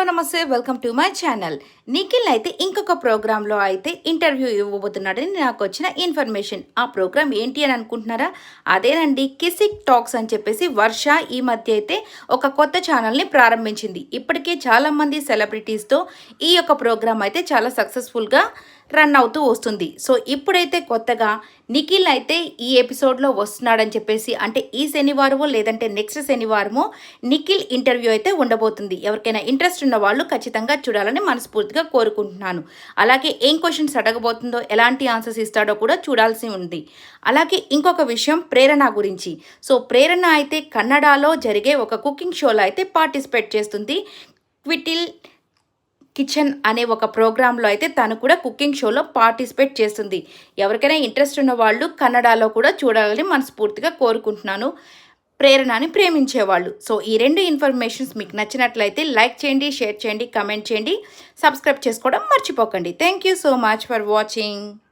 నమస్తే. Welcome to my channel. Nikhil అయితే ఇంకొక ప్రోగ్రాంలో అయితే ఇంటర్వ్యూ ఇవ్వబోతున్నాడని నాకు వచ్చిన ఇన్ఫర్మేషన్. ఆ ప్రోగ్రామ్ ఏంటి అని అనుకుంటున్నారా? అదేనండి, కిసిక్ టాక్స్ అని చెప్పేసి వర్ష ఈ మధ్య అయితే ఒక కొత్త ఛానల్ని ప్రారంభించింది. ఇప్పటికే చాలామంది సెలబ్రిటీస్తో ఈ యొక్క ప్రోగ్రామ్ అయితే చాలా సక్సెస్ఫుల్గా రన్ అవుతూ వస్తుంది. సో ఇప్పుడైతే కొత్తగా నిఖిల్ అయితే ఈ ఎపిసోడ్లో వస్తున్నాడని చెప్పేసి, అంటే ఈ శనివారమో లేదంటే నెక్స్ట్ శనివారమో నిఖిల్ ఇంటర్వ్యూ అయితే ఉండబోతుంది. ఎవరికైనా ఇంట్రెస్ట్ ఉన్న వాళ్ళు ఖచ్చితంగా చూడాలని మనస్ఫూర్తిగా కోరుకుంటున్నాను. అలాగే ఏం క్వశ్చన్స్ అడగబోతుందో, ఎలాంటి ఆన్సర్స్ ఇస్తాడో కూడా చూడాల్సి ఉంది. అలాగే ఇంకొక విషయం, ప్రేరణ గురించి. సో ప్రేరణ అయితే కన్నడలో జరిగే ఒక కుకింగ్ షోలో అయితే పార్టిసిపేట్ చేస్తుంది. క్విటిల్ కిచెన్ అనే ఒక ప్రోగ్రాంలో అయితే తను కూడా కుకింగ్ షోలో పార్టిసిపేట్ చేస్తుంది. ఎవరికైనా ఇంట్రెస్ట్ ఉన్న వాళ్ళు కన్నడలో కూడా చూడాలని మనస్ఫూర్తిగా కోరుకుంటున్నాను, ప్రేరణని ప్రేమించేవాళ్ళు. సో ఈ రెండు ఇన్ఫర్మేషన్స్ మీకు నచ్చినట్లయితే లైక్ చేయండి, షేర్ చేయండి, కమెంట్ చేయండి, సబ్స్క్రైబ్ చేసుకోవడం మర్చిపోకండి. Thank you so much for watching.